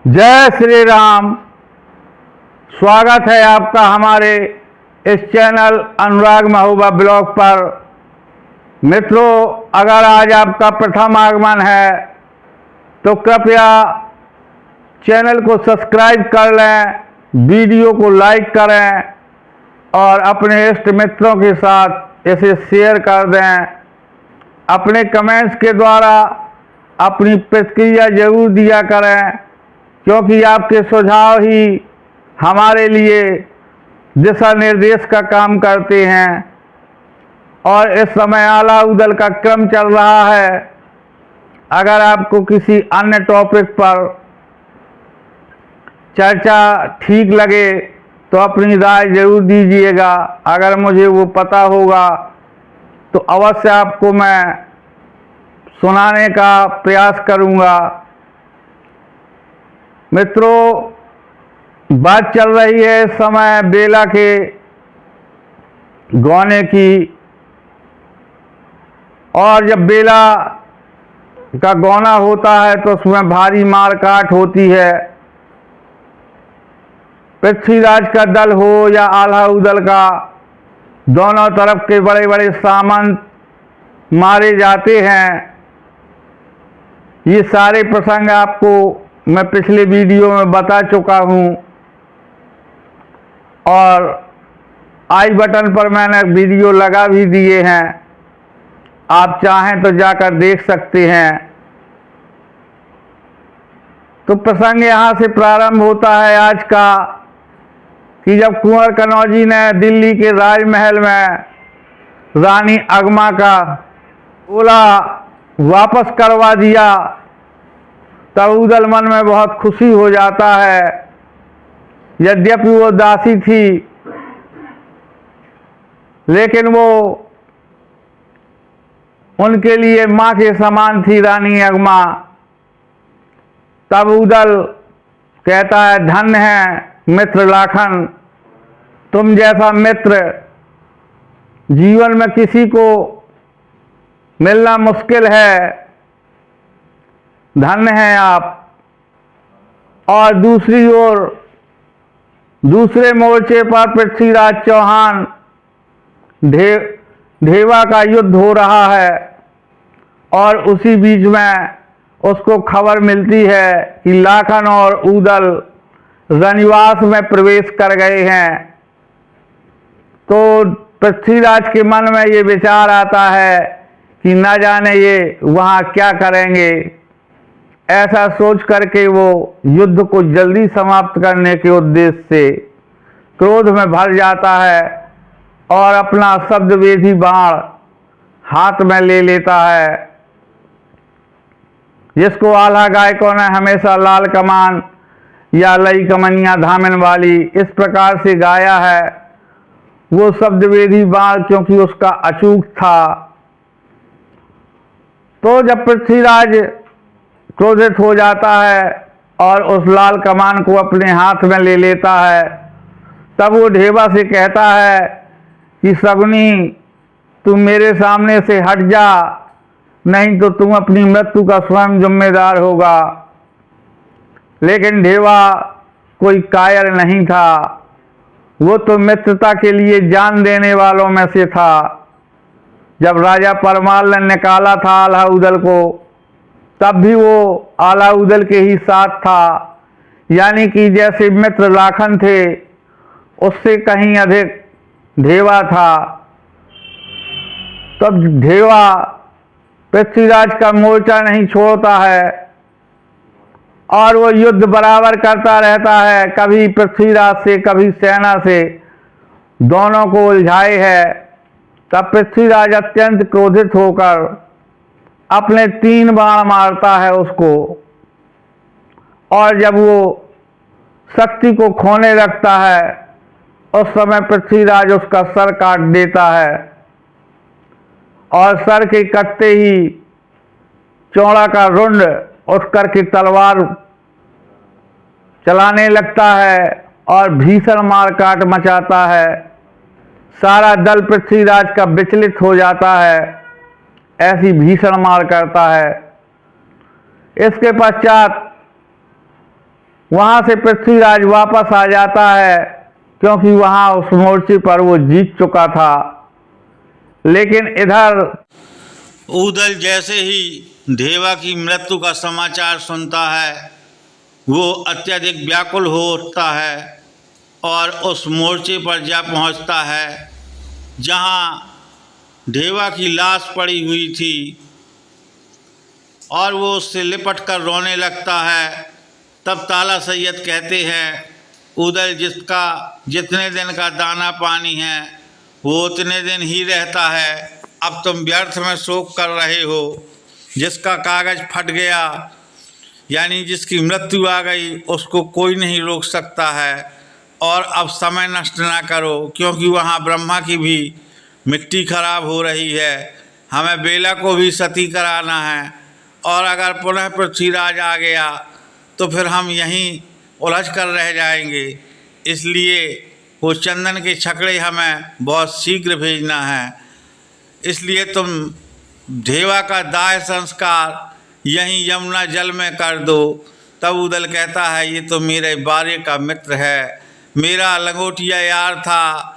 जय श्री राम। स्वागत है आपका हमारे इस चैनल अनुराग महोबा ब्लॉग पर। मित्रों, अगर आज आपका प्रथम आगमन है तो कृपया चैनल को सब्सक्राइब कर लें, वीडियो को लाइक करें और अपने इष्ट मित्रों के साथ इसे शेयर कर दें। अपने कमेंट्स के द्वारा अपनी प्रतिक्रिया जरूर दिया करें, क्योंकि आपके सुझाव ही हमारे लिए दिशा निर्देश का काम करते हैं। और इस समय आला उदल का क्रम चल रहा है। अगर आपको किसी अन्य टॉपिक पर चर्चा ठीक लगे तो अपनी राय जरूर दीजिएगा। अगर मुझे वो पता होगा तो अवश्य आपको मैं सुनाने का प्रयास करूंगा। मित्रों, बात चल रही है इस समय बेला के गौने की। और जब बेला का गौना होता है तो उसमें भारी मार काट होती है। पृथ्वीराज का दल हो या आल्हा उदल का, दोनों तरफ के बड़े बड़े सामंत मारे जाते हैं। ये सारे प्रसंग आपको मैं पिछले वीडियो में बता चुका हूँ और आई बटन पर मैंने वीडियो लगा भी दिए हैं। आप चाहें तो जाकर देख सकते हैं। तो प्रसंग यहाँ से प्रारंभ होता है आज का, कि जब कुंवर कनौजी ने दिल्ली के राजमहल में रानी अगमा का बोला वापस करवा दिया, तब उदल मन में बहुत खुशी हो जाता है। यद्यपि वो दासी थी, लेकिन वो उनके लिए माँ के समान थी रानी अगमा। तब उदल कहता है, धन्य है मित्र लाखन, तुम जैसा मित्र जीवन में किसी को मिलना मुश्किल है। धन्य हैं आप। और दूसरी ओर दूसरे मोर्चे पर पृथ्वीराज चौहान ढेवा का युद्ध हो रहा है। और उसी बीच में उसको खबर मिलती है कि लाखन और उदल रनिवास में प्रवेश कर गए हैं। तो पृथ्वीराज के मन में ये विचार आता है कि न जाने ये वहाँ क्या करेंगे। ऐसा सोच करके वो युद्ध को जल्दी समाप्त करने के उद्देश्य से क्रोध में भर जाता है और अपना शब्दवेदी बाण हाथ में ले लेता है, जिसको आल्हा गायकों ने हमेशा लाल कमान या लई कमनिया धामन वाली इस प्रकार से गाया है। वो शब्दवेदी बाण क्योंकि उसका अचूक था। तो जब पृथ्वीराज क्रोधित हो जाता है और उस लाल कमान को अपने हाथ में ले लेता है, तब वो ढेवा से कहता है कि सगुनी, तुम मेरे सामने से हट जा, नहीं तो तुम अपनी मृत्यु का स्वयं जिम्मेदार होगा। लेकिन ढेवा कोई कायर नहीं था। वो तो मित्रता के लिए जान देने वालों में से था। जब राजा परमाल ने निकाला था आल्हा उदल को, तब भी वो आल्हा उदल के ही साथ था। यानी कि जैसे मित्र लाखन थे, उससे कहीं अधिक ढेवा था। तब ढेवा पृथ्वीराज का मोर्चा नहीं छोड़ता है और वो युद्ध बराबर करता रहता है। कभी पृथ्वीराज से, कभी सेना से, दोनों को उलझाए है। तब पृथ्वीराज अत्यंत क्रोधित होकर अपने 3 बाण मारता है उसको। और जब वो शक्ति को खोने लगता है, उस समय पृथ्वीराज उसका सर काट देता है। और सर के कटते ही चौड़ा का रुंड उठ करके तलवार चलाने लगता है और भीषण मारकाट मचाता है। सारा दल पृथ्वीराज का विचलित हो जाता है। ऐसी भीषण मार करता है। इसके पश्चात वहाँ से पृथ्वीराज वापस आ जाता है, क्योंकि वहाँ उस मोर्चे पर वो जीत चुका था। लेकिन इधर ऊदल जैसे ही देवा की मृत्यु का समाचार सुनता है, वो अत्यधिक व्याकुल हो उठता है और उस मोर्चे पर जा पहुंचता है जहां देवा की लाश पड़ी हुई थी, और वो उससे लिपट कर रोने लगता है। तब ताला सैयद कहते हैं, ऊदल जिसका जितने दिन का दाना पानी है वो उतने दिन ही रहता है, अब तुम व्यर्थ में शोक कर रहे हो। जिसका कागज़ फट गया, यानी जिसकी मृत्यु आ गई, उसको कोई नहीं रोक सकता है। और अब समय नष्ट ना करो, क्योंकि वहाँ ब्रह्मा की भी मिट्टी खराब हो रही है। हमें बेला को भी सती कराना है, और अगर पुनः पृथ्वीराज आ गया तो फिर हम यहीं उलझ कर रह जाएंगे। इसलिए वो चंदन के छकड़े हमें बहुत शीघ्र भेजना है। इसलिए तुम देवा का दाह संस्कार यहीं यमुना जल में कर दो। तब ऊदल कहता है, ये तो मेरे बारे का मित्र है, मेरा लंगोटिया यार था,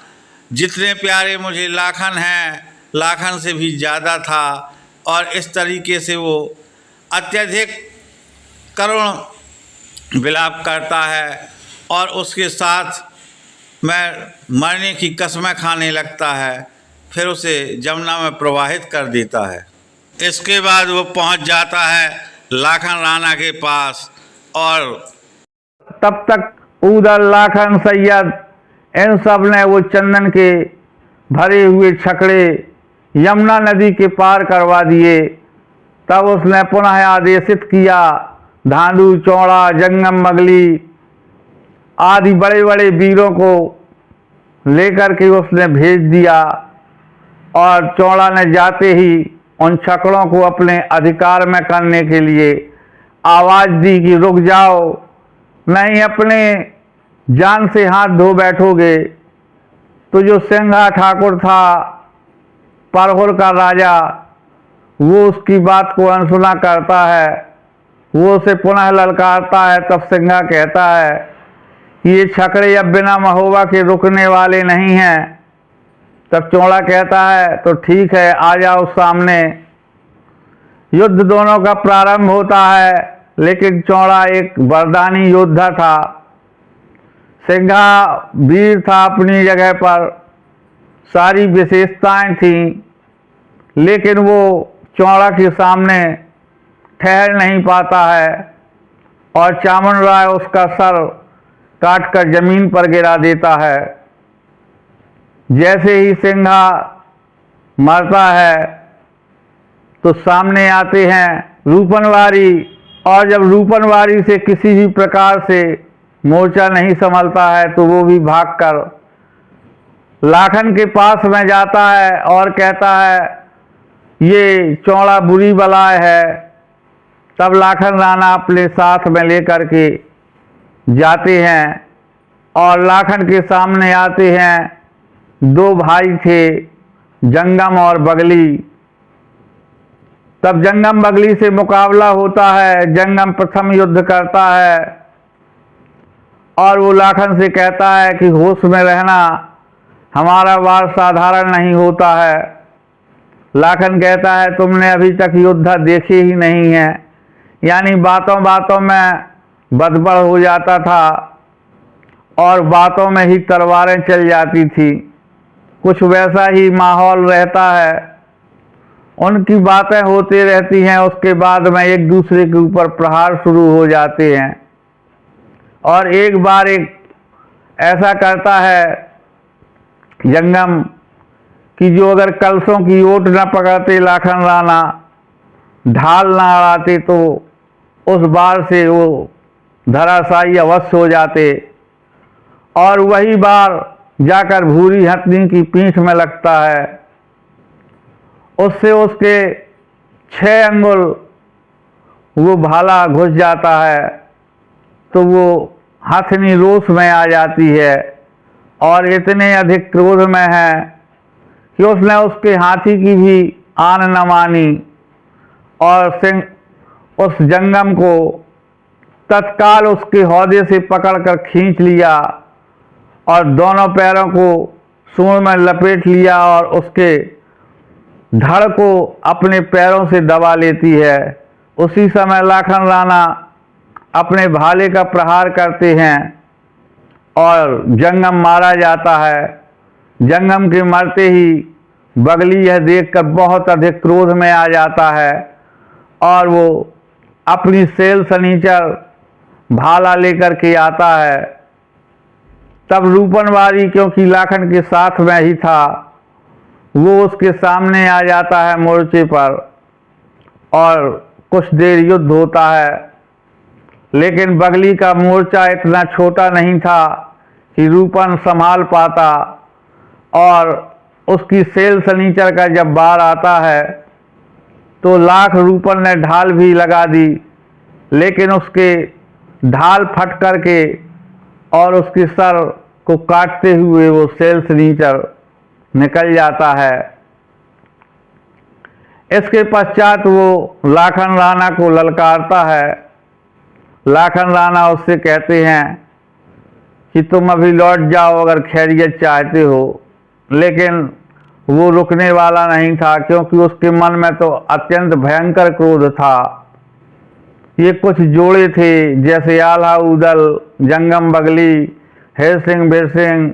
जितने प्यारे मुझे लाखन हैं, लाखन से भी ज़्यादा था। और इस तरीके से वो अत्यधिक करुण विलाप करता है और उसके साथ मैं मरने की कसमें खाने लगता है, फिर उसे जमुना में प्रवाहित कर देता है। इसके बाद वो पहुंच जाता है लाखन राणा के पास, और तब तक ऊदल, लाखन, सैयद इन सब ने वो चंदन के भरे हुए छकड़े यमुना नदी के पार करवा दिए। तब उसने पुनः आदेशित किया, धांधु, चौड़ा, जंगम, बगली आदि बड़े बड़े वीरों को लेकर के उसने भेज दिया। और चौड़ा ने जाते ही उन छकड़ों को अपने अधिकार में करने के लिए आवाज़ दी कि रुक जाओ, नहीं अपने जान से हाथ धो बैठोगे तो जो सिंघा ठाकुर था, परहुर का राजा, वो उसकी बात को अनसुना करता है। वो उसे पुनः ललकारता है। तब सिंघा कहता है कि ये छकड़े अब बिना महोबा के रुकने वाले नहीं हैं। तब चौड़ा कहता है, तो ठीक है, आ जाओ सामने। युद्ध दोनों का प्रारंभ होता है, लेकिन चौड़ा एक वरदानी योद्धा था, सिंघा वीर था अपनी जगह पर, सारी विशेषताएं थीं, लेकिन वो चौड़ा के सामने ठहर नहीं पाता है और चामन राय उसका सर काटकर जमीन पर गिरा देता है। जैसे ही सिंघा मरता है तो सामने आते हैं रूपनवारी, और जब रूपनवारी से किसी भी प्रकार से मोर्चा नहीं संभलता है तो वो भी भागकर लाखन के पास में जाता है और कहता है, ये चौड़ा बुरी बलाय है। तब लाखन राणा अपने साथ में लेकर के जाते हैं और लाखन के सामने आते हैं। दो भाई थे, जंगम और बगली। तब जंगम बगली से मुकाबला होता है। जंगम प्रथम युद्ध करता है और वो लाखन से कहता है कि होश में रहना, हमारा वार साधारण नहीं होता है। लाखन कहता है, तुमने अभी तक योद्धा देखे ही नहीं है, यानी बातों बातों में बदबड़ हो जाता था और बातों में ही तलवारें चल जाती थी। कुछ वैसा ही माहौल रहता है, उनकी बातें होती रहती हैं, उसके बाद में एक दूसरे के ऊपर प्रहार शुरू हो जाते हैं। और एक बार एक ऐसा करता है जंगम कि जो अगर कलशों की ओट न पकड़ते लाखन राणा, ढाल ना अड़ाते, तो उस बार से वो धराशायी अवश्य हो जाते। और वही बार जाकर भूरी हथनी की पीठ में लगता है। उससे उसके 6 अंगुल वो भाला घुस जाता है, तो वो हथनी रोष में आ जाती है और इतने अधिक क्रोध में है कि उसने उसके हाथी की भी आन न मानी और उस जंगम को तत्काल उसके हौदे से पकड़कर खींच लिया और दोनों पैरों को सूंड में लपेट लिया और उसके धड़ को अपने पैरों से दबा लेती है। उसी समय लाखन राणा अपने भाले का प्रहार करते हैं और जंगम मारा जाता है। जंगम के मरते ही बगली यह देखकर बहुत अधिक क्रोध में आ जाता है और वो अपनी सेल सनीचर भाला लेकर के आता है। तब रूपनवारी, क्योंकि लाखन के साथ में ही था, वो उसके सामने आ जाता है मोर्चे पर और कुछ देर युद्ध होता है। लेकिन बगली का मोर्चा इतना छोटा नहीं था कि रूपन संभाल पाता और उसकी सेल सनीचर का जब बार आता है तो लाख रूपन ने ढाल भी लगा दी, लेकिन उसके ढाल फट करके और उसके सर को काटते हुए वो सेल सनीचर निकल जाता है। इसके पश्चात वो लाखन राणा को ललकारता है। लाखन राणा उससे कहते हैं कि तुम अभी लौट जाओ अगर खैरियत चाहते हो, लेकिन वो रुकने वाला नहीं था, क्योंकि उसके मन में तो अत्यंत भयंकर क्रोध था। ये कुछ जोड़े थे, जैसे आल्हा ऊदल, जंगम बगली, हेर सिंह बीर सिंह,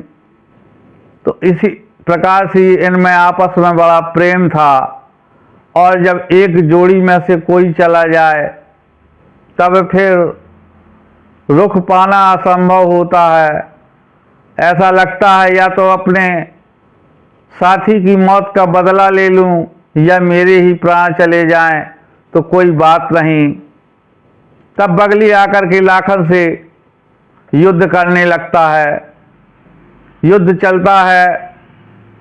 तो इसी प्रकार से इनमें आपस में बड़ा प्रेम था। और जब एक जोड़ी में से कोई चला जाए तब फिर रुख पाना असंभव होता है। ऐसा लगता है या तो अपने साथी की मौत का बदला ले लूं या मेरे ही प्राण चले जाएं तो कोई बात नहीं। तब बगली आकर के लाखन से युद्ध करने लगता है। युद्ध चलता है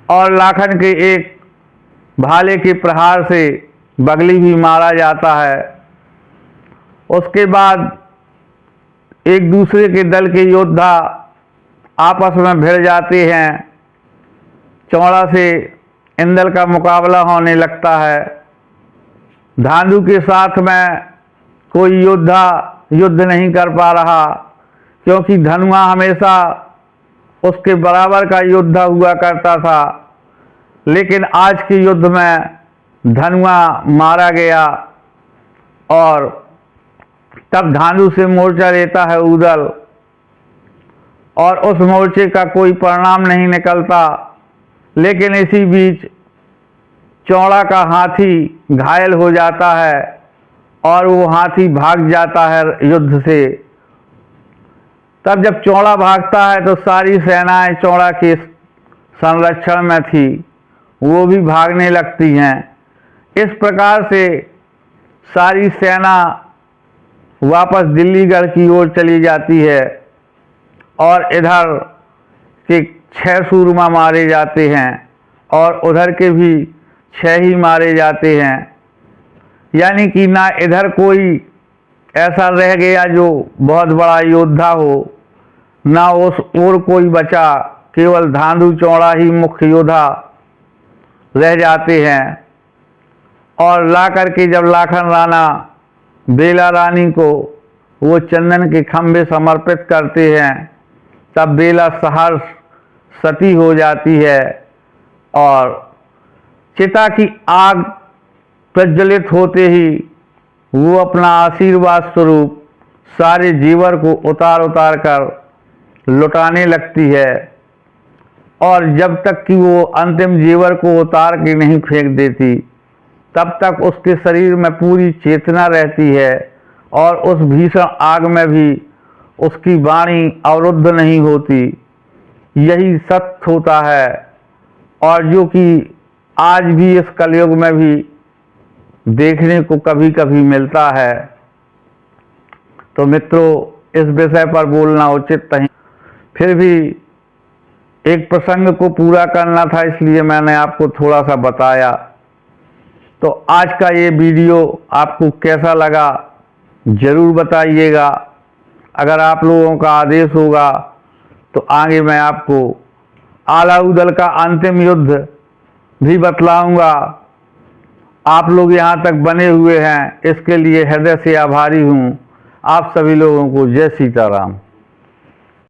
और लाखन के एक भाले के प्रहार से बगली भी मारा जाता है। उसके बाद एक दूसरे के दल के योद्धा आपस में भिड़ जाते हैं। चौड़ा से इंदल का मुकाबला होने लगता है। धांधु के साथ में कोई योद्धा युद्ध नहीं कर पा रहा, क्योंकि धनुआ हमेशा उसके बराबर का योद्धा हुआ करता था। लेकिन आज के युद्ध में धनुआ मारा गया और तब धांधु से मोर्चा लेता है ऊदल, और उस मोर्चे का कोई परिणाम नहीं निकलता। लेकिन इसी बीच चौड़ा का हाथी घायल हो जाता है और वो हाथी भाग जाता है युद्ध से। तब जब चौड़ा भागता है तो सारी सेनाएं चौड़ा के संरक्षण में थी, वो भी भागने लगती हैं। इस प्रकार से सारी सेना वापस दिल्लीगढ़ की ओर चली जाती है और इधर के 6 सूरमा मारे जाते हैं और उधर के भी 6 ही मारे जाते हैं। यानी कि ना इधर कोई ऐसा रह गया जो बहुत बड़ा योद्धा हो, ना उस और कोई बचा, केवल धांधु चौड़ा ही मुख्य योद्धा रह जाते हैं। और ला करके जब लाखन राणा बेला रानी को वो चंदन के खंभे समर्पित करते हैं, तब बेला सहर्ष सती हो जाती है और चिता की आग प्रज्वलित होते ही वो अपना आशीर्वाद स्वरूप सारे जीवर को उतार उतार कर लुटाने लगती है। और जब तक कि वो अंतिम जीवर को उतार के नहीं फेंक देती, तब तक उसके शरीर में पूरी चेतना रहती है और उस भीषण आग में भी उसकी वाणी अवरुद्ध नहीं होती। यही सत्य होता है और जो कि आज भी इस कलयुग में भी देखने को कभी कभी मिलता है। तो मित्रों, इस विषय पर बोलना उचित नहीं, फिर भी एक प्रसंग को पूरा करना था, इसलिए मैंने आपको थोड़ा सा बताया। तो आज का ये वीडियो आपको कैसा लगा ज़रूर बताइएगा। अगर आप लोगों का आदेश होगा तो आगे मैं आपको आल्हा ऊदल का अंतिम युद्ध भी बतलाऊंगा। आप लोग यहाँ तक बने हुए हैं, इसके लिए हृदय से आभारी हूँ। आप सभी लोगों को जय सीताराम।